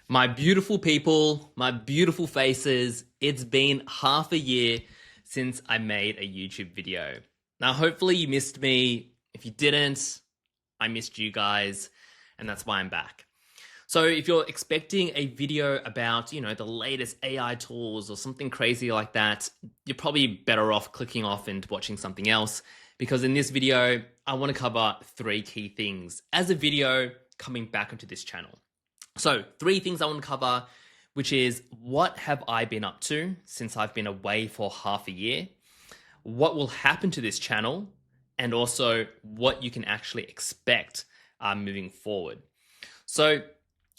My beautiful people, my beautiful faces, it's been half a year since I made a YouTube video. Now, hopefully you missed me. If you didn't, I missed you guys, and that's why I'm back. So if you're expecting a video about, the latest AI tools or something crazy like that, you're probably better off clicking off and watching something else, because in this video, I want to cover three key things as a video coming back into this channel. So three things I want to cover, which is what have I been up to since I've been away for half a year? What will happen to this channel? And also what you can actually expect moving forward. So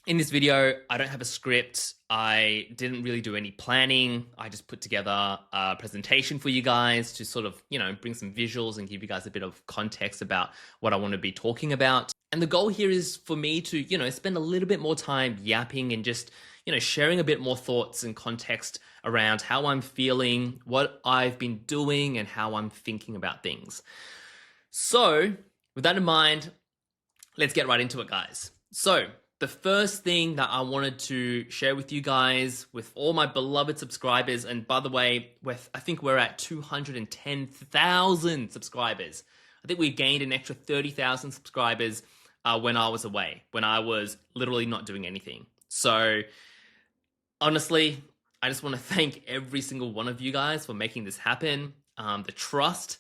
in this video, I don't have a script. I didn't really do any planning. I just put together a presentation for you guys to sort of, bring some visuals and give you guys a bit of context about what I want to be talking about. And the goal here is for me to, spend a little bit more time yapping and just, sharing a bit more thoughts and context around how I'm feeling, what I've been doing, and how I'm thinking about things. So with that in mind, let's get right into it, guys. So the first thing that I wanted to share with you guys, with all my beloved subscribers, and by the way, I think we're at 210,000 subscribers. I think we gained an extra 30,000 subscribers when I was away, when I was literally not doing anything. So honestly, I just want to thank every single one of you guys for making this happen. The trust,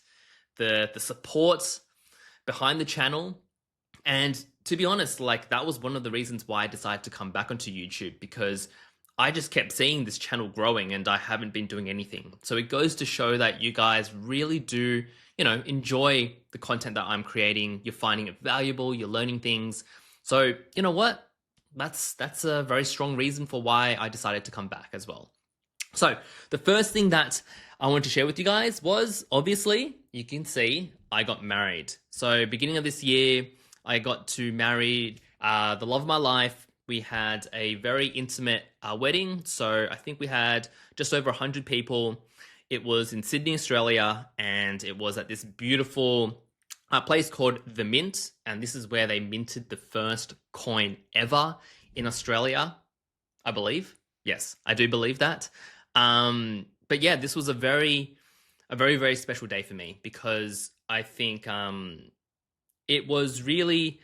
the support behind the channel. And to be honest, that was one of the reasons why I decided to come back onto YouTube, because I just kept seeing this channel growing and I haven't been doing anything. So it goes to show that you guys really do, enjoy the content that I'm creating. You're finding it valuable, you're learning things. So you know what? That's a very strong reason for why I decided to come back as well. So the first thing that I wanted to share with you guys was, obviously, you can see I got married. So beginning of this year, I got to marry the love of my life. We had a very intimate wedding. So I think we had just over 100 people. It was in Sydney, Australia, and it was at this beautiful place called The Mint. And this is where they minted the first coin ever in Australia, I believe. Yes, I do believe that. But yeah, this was a very, very special day for me, because I think it was really,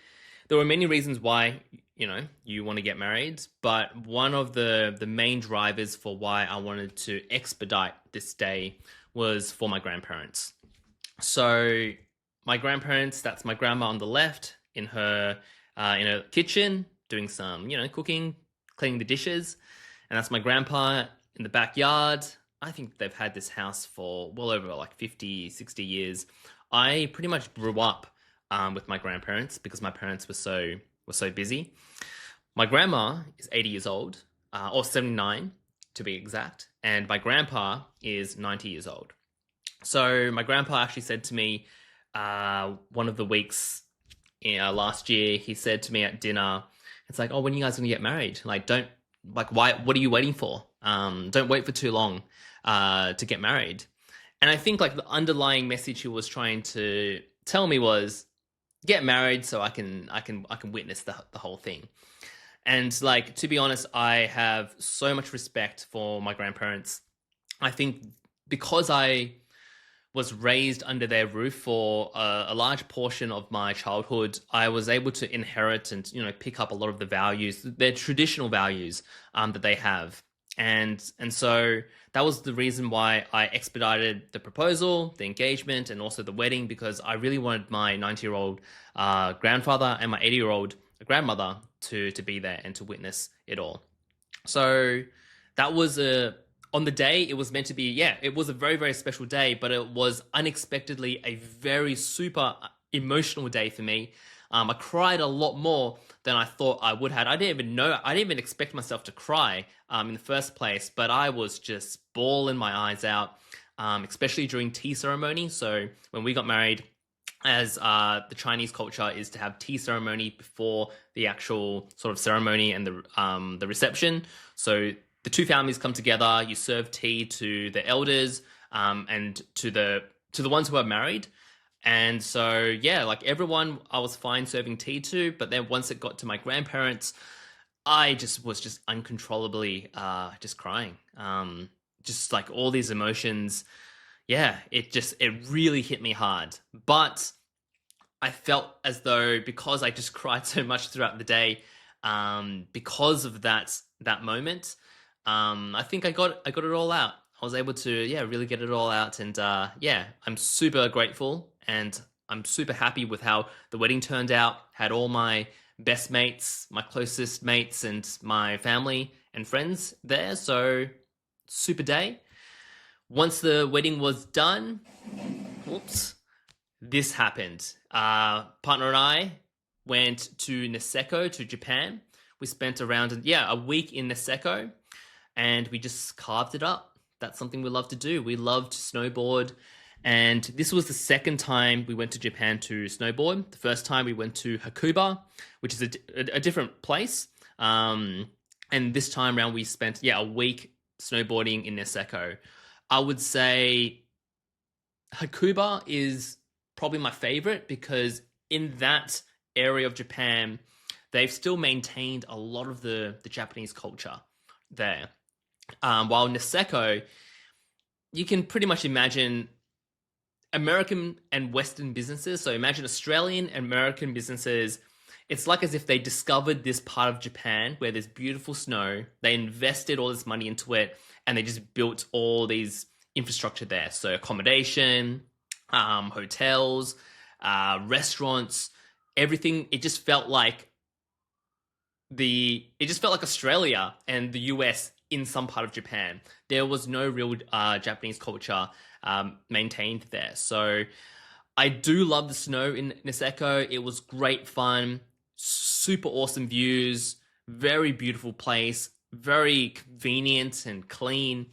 there were many reasons why, you want to get married, but one of the main drivers for why I wanted to expedite this day was for my grandparents. So my grandparents, that's my grandma on the left in her kitchen doing some, cooking, cleaning the dishes. And that's my grandpa in the backyard. I think they've had this house for well over 50, 60 years. I pretty much grew up with my grandparents because my parents were so busy. My grandma is 80 years old, or 79 to be exact, and my grandpa is 90 years old. So my grandpa actually said to me one of the weeks last year, he said to me at dinner, it's like, oh, when are you guys going to get married? Why, what are you waiting for? Don't wait for too long to get married. And I think the underlying message he was trying to tell me was, get married so I can witness the whole thing. And to be honest, I have so much respect for my grandparents. I think because I was raised under their roof for a large portion of my childhood, I was able to inherit and pick up a lot of the values, their traditional values that they have. And so that was the reason why I expedited the proposal, the engagement, and also the wedding, because I really wanted my 90-year-old grandfather and my 80-year-old grandmother to be there and to witness it all. So that was on the day, it was meant to be, it was a very, very special day, but it was unexpectedly a very super emotional day for me. I cried a lot more than I thought I would have. I didn't even expect myself to cry in the first place, but I was just bawling my eyes out, especially during tea ceremony. So when we got married, as the Chinese culture is to have tea ceremony before the actual sort of ceremony and the reception. So the two families come together, you serve tea to the elders and to the ones who are married. And so, everyone I was fine serving tea to, but then once it got to my grandparents, I just was just uncontrollably just crying. Just like all these emotions. Yeah, it really hit me hard. But I felt as though because I just cried so much throughout the day, because of that moment, I think I got it all out. I was able to really get it all out, and yeah, I'm super grateful and I'm super happy with how the wedding turned out. Had all my best mates, my closest mates, and my family and friends there. So super day. Once the wedding was done, whoops, this happened. Partner and I went to Niseko, to Japan. We spent around a week in Niseko, and we just carved it up. That's something we love to do. We love to snowboard, and this was the second time we went to Japan to snowboard. The first time we went to Hakuba, which is a different place, and this time around we spent a week snowboarding in Niseko. I would say Hakuba is probably my favorite because in that area of Japan, they've still maintained a lot of the Japanese culture there. While Niseko, you can pretty much imagine American and Western businesses. So imagine Australian and American businesses. It's like as if they discovered this part of Japan where there's beautiful snow. They invested all this money into it, and they just built all these infrastructure there. So accommodation, hotels, restaurants, everything. It just felt like Australia and the US in some part of Japan. There was no real Japanese culture maintained there. So I do love the snow in Niseko. It was great fun, super awesome views, very beautiful place, very convenient and clean.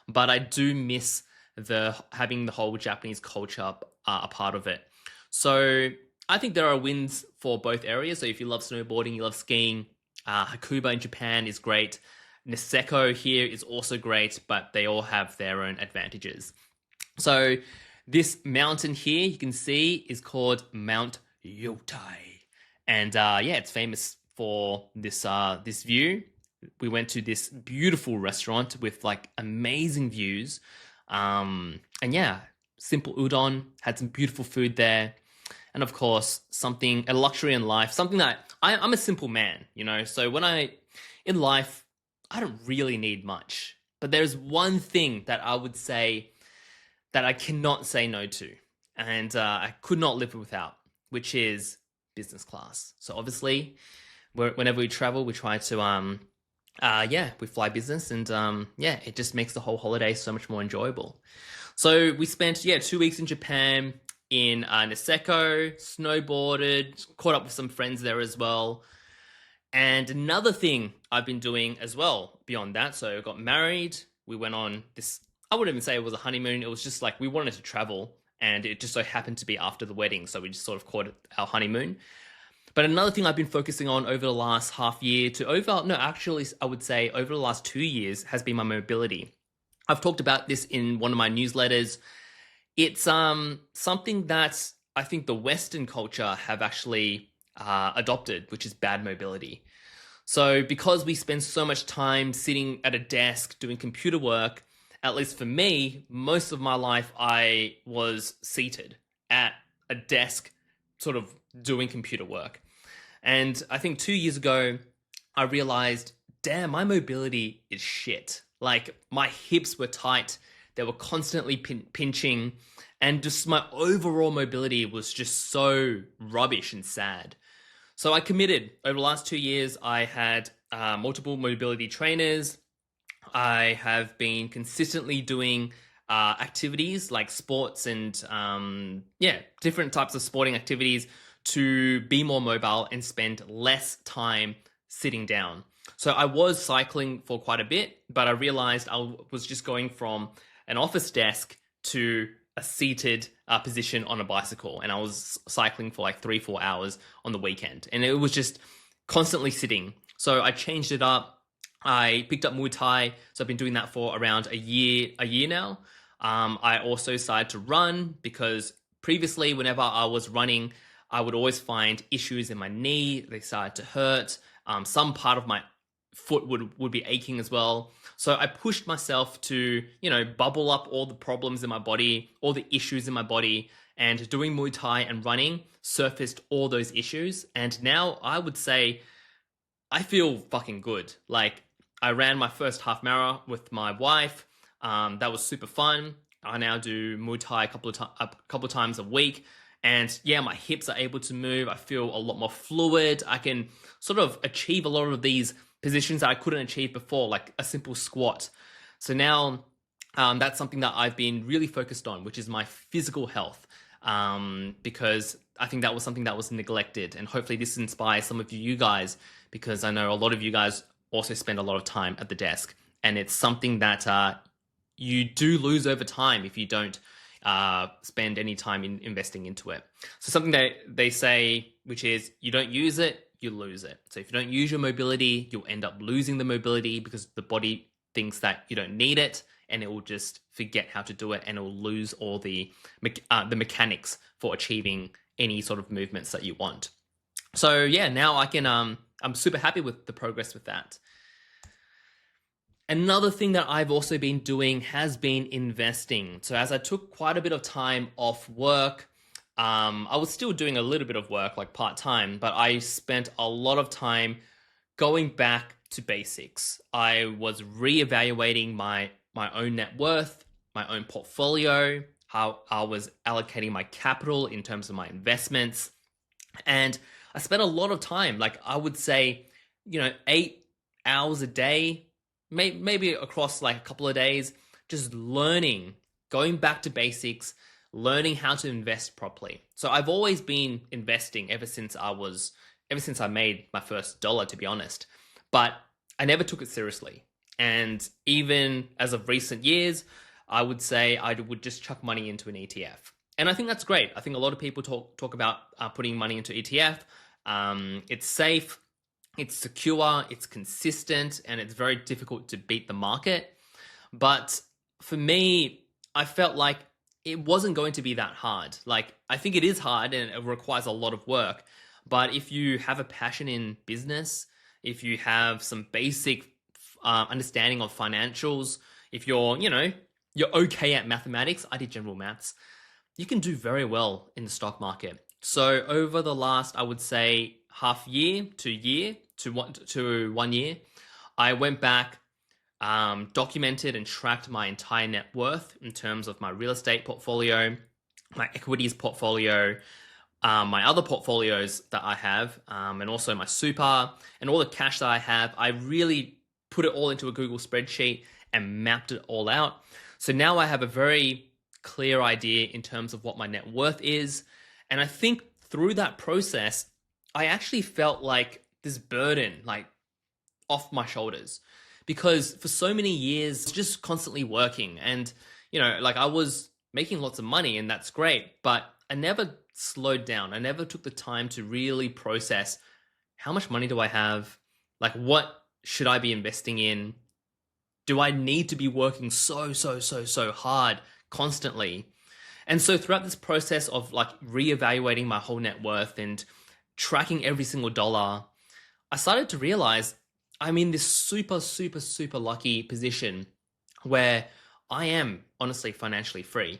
But I do miss having the whole Japanese culture a part of it. So I think there are wins for both areas. So if you love snowboarding, you love skiing, Hakuba in Japan is great. Niseko here is also great, but they all have their own advantages. So this mountain here, you can see, is called Mount Yotai. And it's famous for this view. We went to this beautiful restaurant with like amazing views. And simple udon, had some beautiful food there. And of course, a luxury in life, something that I'm a simple man, so in life, I don't really need much. But there's one thing that I would say that I cannot say no to, and I could not live without, which is business class. So obviously, whenever we travel, we try to, we fly business, and it just makes the whole holiday so much more enjoyable. So we spent 2 weeks in Japan, in Niseko, snowboarded, caught up with some friends there as well. And another thing I've been doing as well beyond that, so I got married, we went on this, I wouldn't even say it was a honeymoon, it was just like we wanted to travel, and it just so happened to be after the wedding, so we just sort of called it our honeymoon. But another thing I've been focusing on over the last half year I would say over the last 2 years has been my mobility. I've talked about this in one of my newsletters. It's something that I think the Western culture have actually adopted, which is bad mobility. So because we spend so much time sitting at a desk doing computer work, at least for me, most of my life I was seated at a desk sort of doing computer work. And I think 2 years ago, I realized, damn, my mobility is shit. Like my hips were tight, they were constantly pinching, and just my overall mobility was just so rubbish and sad. So I committed. Over the last 2 years, I had multiple mobility trainers. I have been consistently doing activities like sports and different types of sporting activities to be more mobile and spend less time sitting down. So I was cycling for quite a bit, but I realized I was just going from an office desk to a seated position on a bicycle, and I was cycling for like 3-4 hours on the weekend, and it was just constantly sitting. So I changed it up. I picked up Muay Thai, so I've been doing that for around a year now. I also decided to run because previously, whenever I was running, I would always find issues in my knee. They started to hurt. Some part of my foot would be aching as well. So I pushed myself to, bubble up all the problems in my body, all the issues in my body, and doing Muay Thai and running surfaced all those issues. And now I would say I feel fucking good. Like, I ran my first half marathon with my wife. That was super fun. I now do Muay Thai a couple of times a week. And yeah, my hips are able to move. I feel a lot more fluid. I can sort of achieve a lot of these positions that I couldn't achieve before, like a simple squat. So now that's something that I've been really focused on, which is my physical health, because I think that was something that was neglected. And hopefully this inspires some of you guys, because I know a lot of you guys also spend a lot of time at the desk. And it's something that you do lose over time if you don't spend any time in investing into it. So something that they say, which is, you don't use it, you lose it. So if you don't use your mobility, you'll end up losing the mobility, because the body thinks that you don't need it, and it will just forget how to do it, and it will lose all the mechanics for achieving any sort of movements that you want. So yeah, now I can I'm super happy with the progress with that. Another thing that I've also been doing has been investing. So as I took quite a bit of time off work, I was still doing a little bit of work, like part-time, but I spent a lot of time going back to basics. I was reevaluating my own net worth, my own portfolio, how I was allocating my capital in terms of my investments. And I spent a lot of time, like I would say, 8 hours a day, maybe across like a couple of days, just learning, going back to basics, learning how to invest properly. So I've always been investing ever since I made my first dollar, to be honest, but I never took it seriously. And even as of recent years, I would say I would just chuck money into an ETF. And I think that's great. I think a lot of people talk about putting money into ETF. It's safe, it's secure, it's consistent, and it's very difficult to beat the market. But for me, I felt like it wasn't going to be that hard. Like, I think it is hard and it requires a lot of work. But if you have a passion in business, if you have some basic understanding of financials, if you're okay at mathematics, I did general maths, you can do very well in the stock market. So over the last, I would say, half year to 1 year, I went back, documented and tracked my entire net worth in terms of my real estate portfolio, my equities portfolio, my other portfolios that I have, and also my super and all the cash that I have. I really put it all into a Google spreadsheet and mapped it all out. So now I have a very clear idea in terms of what my net worth is. And I think through that process, I actually felt like this burden, like, off my shoulders, because for so many years, just constantly working and, like, I was making lots of money and that's great, but I never slowed down. I never took the time to really process, how much money do I have? Like, what should I be investing in? Do I need to be working so hard constantly? And so throughout this process of like reevaluating my whole net worth and tracking every single dollar, I started to realize I'm in this super lucky position where I am honestly financially free.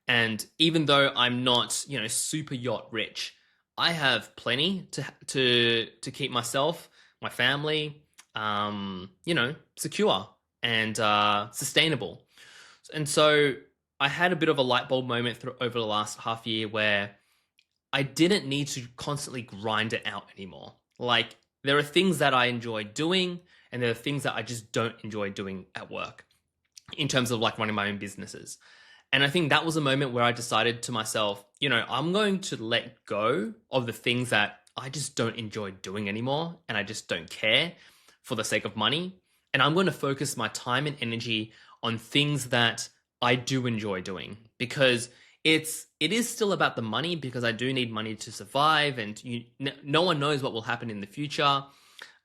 And even though I'm not, super yacht rich, I have plenty to keep myself, my family, secure and sustainable. And so I had a bit of a light bulb moment over the last half year where I didn't need to constantly grind it out anymore. Like, there are things that I enjoy doing, and there are things that I just don't enjoy doing at work in terms of like running my own businesses. And I think that was a moment where I decided to myself, I'm going to let go of the things that I just don't enjoy doing anymore, and I just don't care for the sake of money. And I'm going to focus my time and energy on things that I do enjoy doing, because it is still about the money, because I do need money to survive, and no one knows what will happen in the future.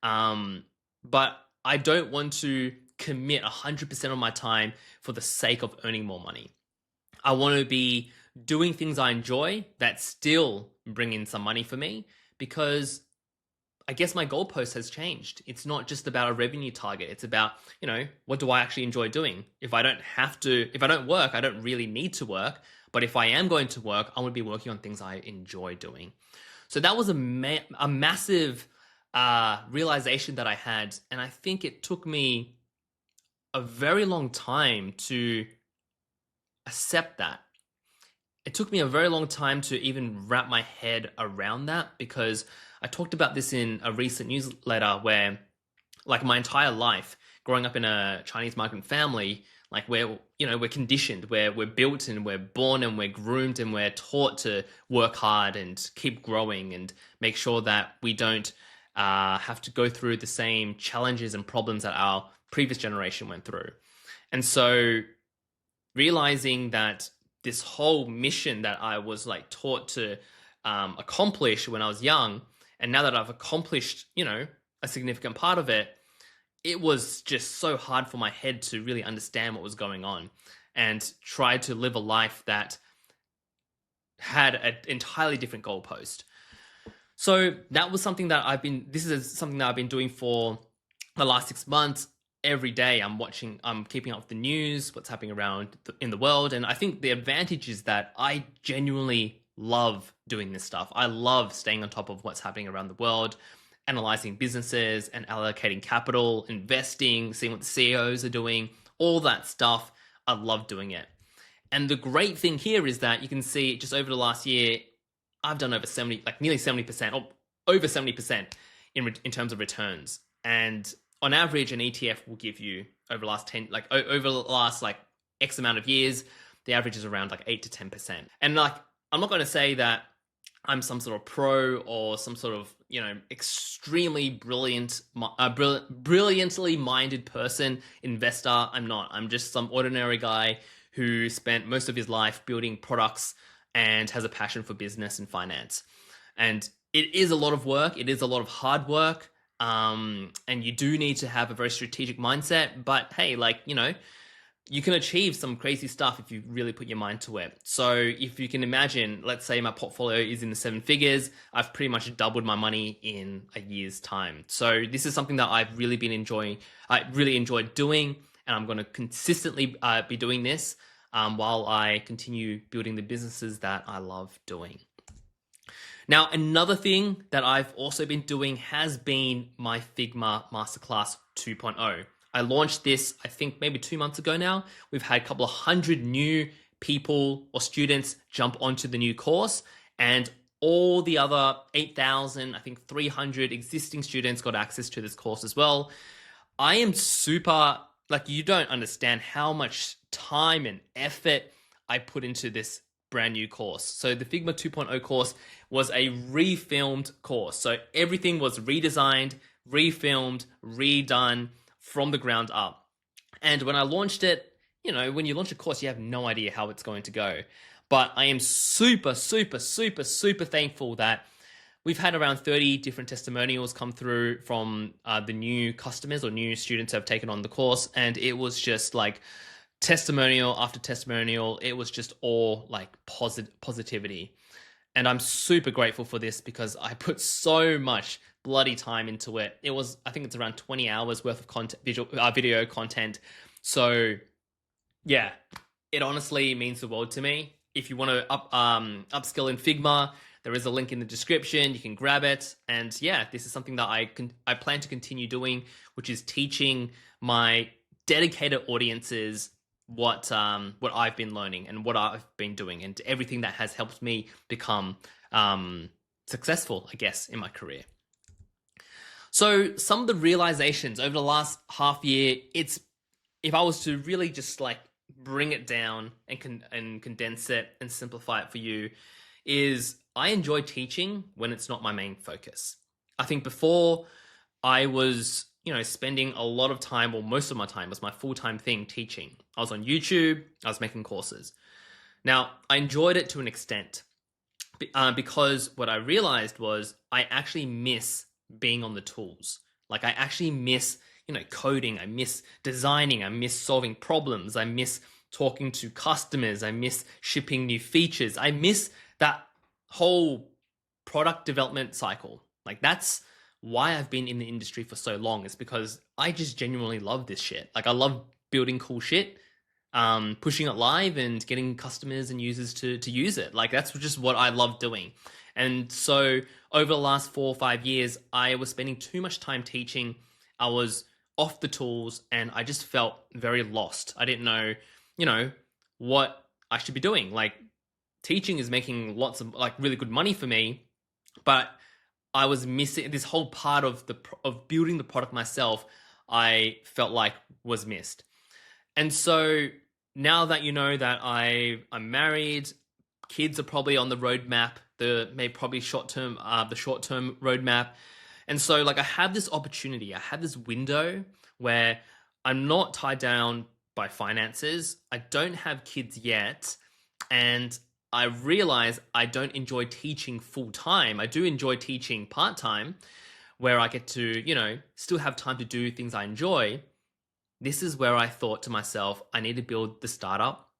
But I don't want to commit 100% of my time for the sake of earning more money. I want to be doing things I enjoy that still bring in some money for me, because I guess my goalpost has changed. It's not just about a revenue target. It's about, what do I actually enjoy doing? If I don't work, I don't really need to work. But if I am going to work, I want to be working on things I enjoy doing. So that was a massive realization that I had. And I think it took me a very long time to accept that. It took me a very long time to even wrap my head around that, because I talked about this in a recent newsletter where, like, my entire life growing up in a Chinese migrant family, like, we're conditioned, we're built and we're born and we're groomed and we're taught to work hard and keep growing and make sure that we don't have to go through the same challenges and problems that our previous generation went through. And so realizing that this whole mission that I was like taught to accomplish when I was young, and now that I've accomplished, a significant part of it, it was just so hard for my head to really understand what was going on and try to live a life that had an entirely different goalpost. So that was something that this is something that I've been doing for the last 6 months. Every day I'm keeping up with the news, what's happening around in the world. And I think the advantage is that I genuinely love doing this stuff. I love staying on top of what's happening around the world, analyzing businesses and allocating capital, investing, seeing what the CEOs are doing, all that stuff. I love doing it. And the great thing here is that you can see just over the last year, I've done over 70, like nearly 70% or over 70% in terms of returns. And on average, an ETF will give you over the last X amount of years, the average is around like 8 to 10%. And like, I'm not going to say that I'm some sort of pro or some sort of, extremely brilliantly minded person, investor. I'm not. I'm just some ordinary guy who spent most of his life building products and has a passion for business and finance. And it is a lot of work. It is a lot of hard work. And you do need to have a very strategic mindset, but hey, you can achieve some crazy stuff if you really put your mind to it. So if you can imagine, let's say my portfolio is in the 7 figures, I've pretty much doubled my money in a year's time. So this is something that I've really been enjoying. I really enjoyed doing, and I'm going to consistently be doing this while I continue building the businesses that I love doing. Now, another thing that I've also been doing has been my Figma Masterclass 2.0. I launched this, I think, maybe 2 months ago now. We've had a couple of hundred new people or students jump onto the new course, and all the other 8,000, I think 300 existing students got access to this course as well. I am super, you don't understand how much time and effort I put into this brand new course. So the Figma 2.0 course was a refilmed course. So everything was redesigned, refilmed, redone from the ground up. And when I launched it, when you launch a course, you have no idea how it's going to go. But I am super, super, super, super thankful that we've had around 30 different testimonials come through from the new customers or new students who have taken on the course. And it was just like testimonial after testimonial. It was just all like positivity. And I'm super grateful for this because I put so much bloody time into it. It was, I think it's around 20 hours worth of content, video content. So yeah, it honestly means the world to me. If you want to upskill in Figma, there is a link in the description. You can grab it. And yeah, this is something that I plan to continue doing, which is teaching my dedicated audiences what I've been learning and what I've been doing and everything that has helped me become successful, I guess, in my career. So some of the realizations over the last half year, if I was to really just like bring it down and condense it and simplify it for you, is I enjoy teaching when it's not my main focus. I think before I was, spending a lot of time, or most of my time was my full-time thing teaching. I was on YouTube, I was making courses. Now, I enjoyed it to an extent because what I realized was I actually miss being on the tools. Like I actually miss, coding, I miss designing, I miss solving problems, I miss talking to customers, I miss shipping new features, I miss that whole product development cycle. Like that's why I've been in the industry for so long is because I just genuinely love this shit. Like I love building cool shit, pushing it live and getting customers and users to use it. Like that's just what I love doing. And so over the last 4 or 5 years, I was spending too much time teaching. I was off the tools and I just felt very lost. I didn't know, what I should be doing. Like teaching is making lots of like really good money for me, but I was missing this whole part of building the product myself. I felt like was missed. And so now that you know that I'm married, kids are probably on the roadmap, probably the short term roadmap. And so like I have this opportunity, I have this window where I'm not tied down by finances. I don't have kids yet, and I realize I don't enjoy teaching full time. I do enjoy teaching part time, where I get to, still have time to do things I enjoy. This is where I thought to myself, I need to build the startup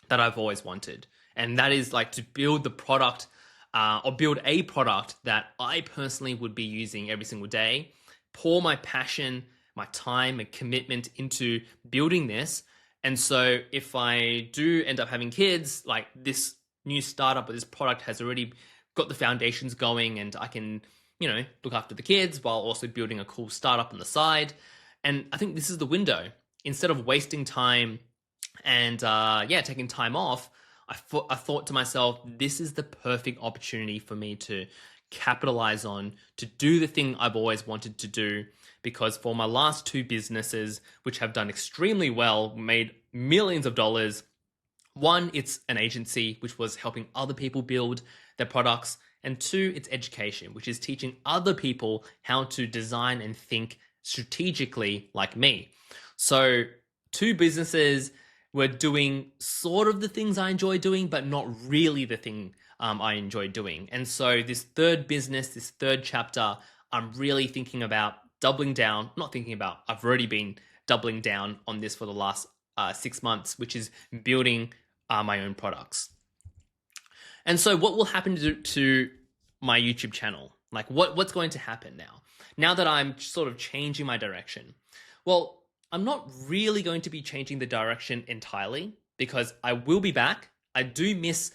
that I've always wanted. And that is like to build the product or build a product that I personally would be using every single day, pour my passion, my time and commitment into building this. And so if I do end up having kids, like this new startup or this product has already got the foundations going and I can, look after the kids while also building a cool startup on the side. And I think this is the window. Instead of wasting time and taking time off, I thought to myself, this is the perfect opportunity for me to capitalize on, to do the thing I've always wanted to do. Because for my last two businesses, which have done extremely well, made millions of dollars, one, it's an agency, which was helping other people build their products. And two, it's education, which is teaching other people how to design and think strategically like me. So two businesses were doing sort of the things I enjoy doing, but not really the thing I enjoy doing. And so this third business, this third chapter, I'm really thinking about doubling down, I've already been doubling down on this for the last 6 months, which is building my own products. And so what will happen to my YouTube channel? Like what's going to happen now that I'm sort of changing my direction? Well, I'm not really going to be changing the direction entirely because I will be back. I do miss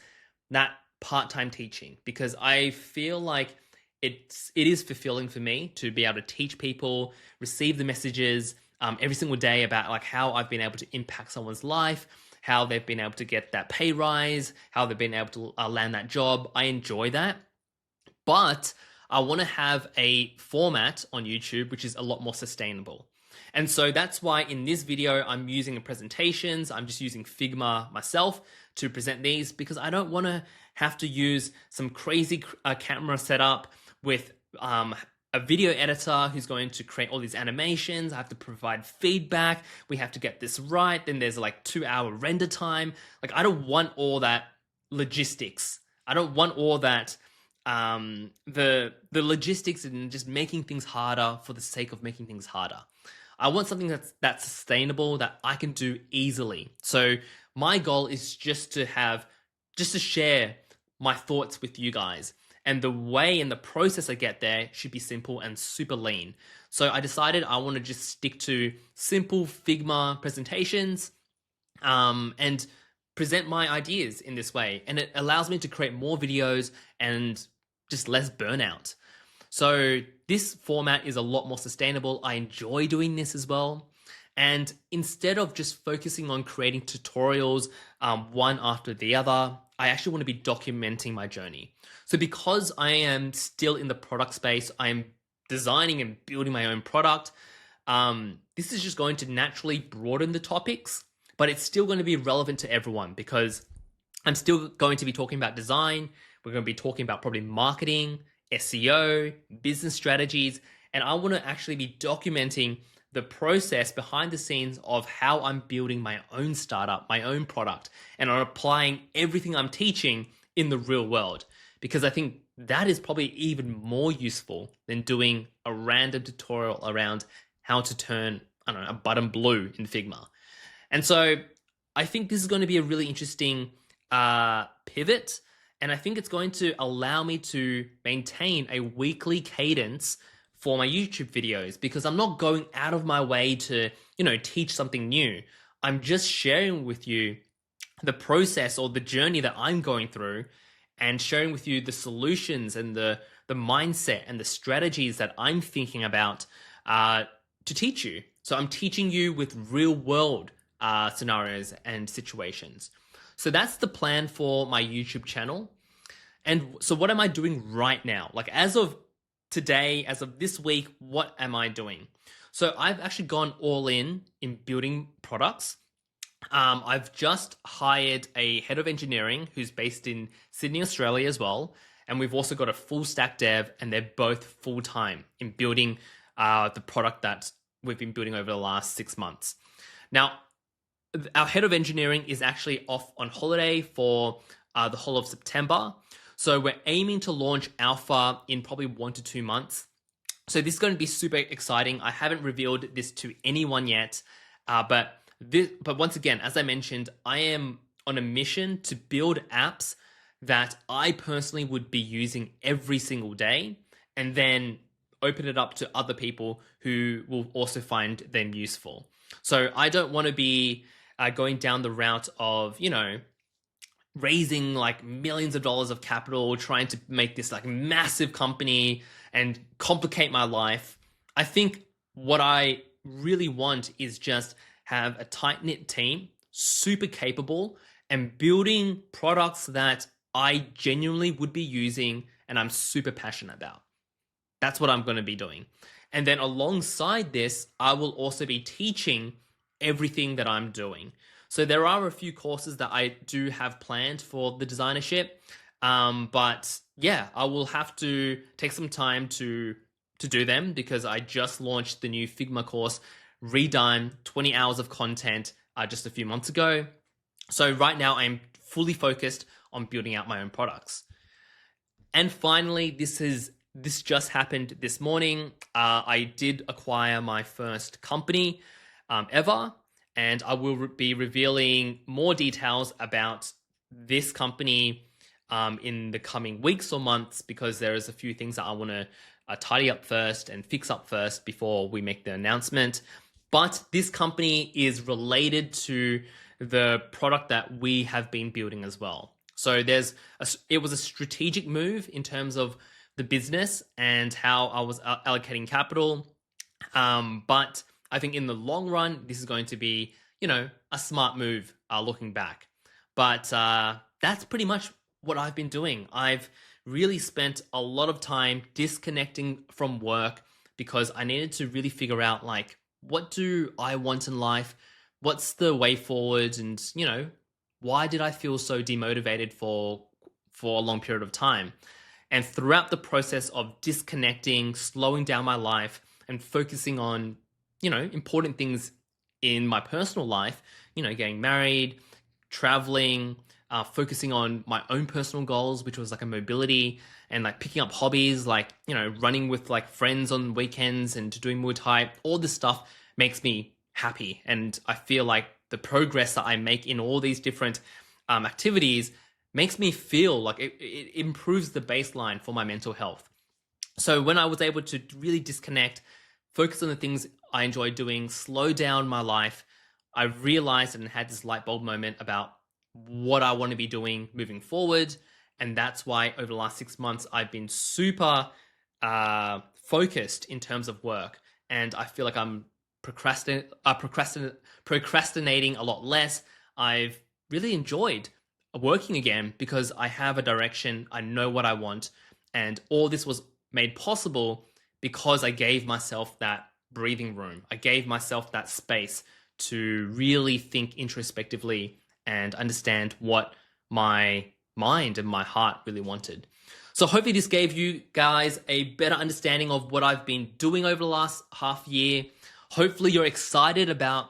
that part-time teaching because I feel like it is fulfilling for me to be able to teach people, receive the messages every single day about like how I've been able to impact someone's life, how they've been able to get that pay rise, how they've been able to land that job. I enjoy that. But I want to have a format on YouTube which is a lot more sustainable. And so that's why in this video, I'm using presentations. I'm just using Figma myself to present these because I don't want to have to use some crazy camera setup with a video editor who's going to create all these animations. I have to provide feedback. We have to get this right. Then there's like 2-hour render time. Like I don't want all that logistics. I don't want all that the logistics and just making things harder for the sake of making things harder. I want something that's sustainable, that I can do easily. So my goal is just to share my thoughts with you guys. And the way and the process I get there should be simple and super lean. So I decided I want to just stick to simple Figma presentations and present my ideas in this way. And it allows me to create more videos and just less burnout. So this format is a lot more sustainable. I enjoy doing this as well. And instead of just focusing on creating tutorials one after the other, I actually want to be documenting my journey. So because I am still in the product space, I am designing and building my own product. This is just going to naturally broaden the topics, but it's still going to be relevant to everyone because I'm still going to be talking about design. We're going to be talking about probably marketing, SEO, business strategies, and I want to actually be documenting the process behind the scenes of how I'm building my own startup, my own product, and I'm applying everything I'm teaching in the real world. Because I think that is probably even more useful than doing a random tutorial around how to turn, a button blue in Figma. And so I think this is going to be a really interesting pivot. And I think it's going to allow me to maintain a weekly cadence for my YouTube videos, because I'm not going out of my way to, teach something new. I'm just sharing with you the process or the journey that I'm going through, and sharing with you the solutions and the mindset and the strategies that I'm thinking about to teach you. So I'm teaching you with real world scenarios and situations. So that's the plan for my YouTube channel. And so what am I doing right now? Like as of today, as of this week, what am I doing? So I've actually gone all in building products. I've just hired a head of engineering who's based in Sydney, Australia as well. And we've also got a full stack dev, and they're both full time in building the product that we've been building over the last 6 months. Now, our head of engineering is actually off on holiday for the whole of September. So we're aiming to launch alpha in probably 1 to 2 months. So this is going to be super exciting. I haven't revealed this to anyone yet, but once again, as I mentioned, I am on a mission to build apps that I personally would be using every single day, and then open it up to other people who will also find them useful. So I don't want to be going down the route of, raising like millions of dollars of capital, trying to make this like massive company and complicate my life. I think what I really want is just have a tight-knit team, super capable, and building products that I genuinely would be using and I'm super passionate about. That's what I'm going to be doing. And then alongside this, I will also be teaching everything that I'm doing. So there are a few courses that I do have planned for the designership. But yeah, I will have to take some time to do them, because I just launched the new Figma course, redone 20 hours of content just a few months ago. So right now I'm fully focused on building out my own products. And finally, this just happened this morning. I did acquire my first company ever, and I will be revealing more details about this company in the coming weeks or months, because there is a few things that I want to tidy up first and fix up first before we make the announcement. But this company is related to the product that we have been building as well. So it was a strategic move in terms of the business and how I was allocating capital. But I think in the long run, this is going to be, a smart move looking back. But that's pretty much what I've been doing. I've really spent a lot of time disconnecting from work, because I needed to really figure out, like, what do I want in life? What's the way forward? And, why did I feel so demotivated for a long period of time? And throughout the process of disconnecting, slowing down my life, and focusing on, important things in my personal life, getting married, traveling, focusing on my own personal goals, which was like a mobility, and like picking up hobbies, like, running with like friends on weekends and doing Muay Thai. All this stuff makes me happy. And I feel like the progress that I make in all these different activities makes me feel like it improves the baseline for my mental health. So when I was able to really disconnect, focus on the things I enjoy doing, slow down my life, I realized and had this light bulb moment about what I want to be doing moving forward. And that's why over the last 6 months, I've been super focused in terms of work. And I feel like I'm procrastinating a lot less. I've really enjoyed working again, because I have a direction, I know what I want. And all this was made possible because I gave myself that breathing room. I gave myself that space to really think introspectively and understand what my mind and my heart really wanted. So hopefully this gave you guys a better understanding of what I've been doing over the last half year. Hopefully you're excited about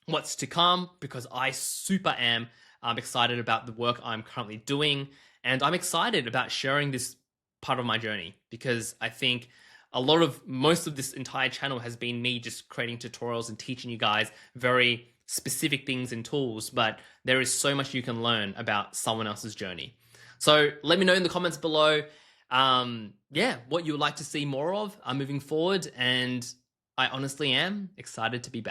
what's to come, because I super am. I'm excited about the work I'm currently doing, and I'm excited about sharing this part of my journey, because I think most of this entire channel has been me just creating tutorials and teaching you guys very specific things and tools, but there is so much you can learn about someone else's journey. So let me know in the comments below yeah, what you would like to see more of moving forward. And I honestly am excited to be back.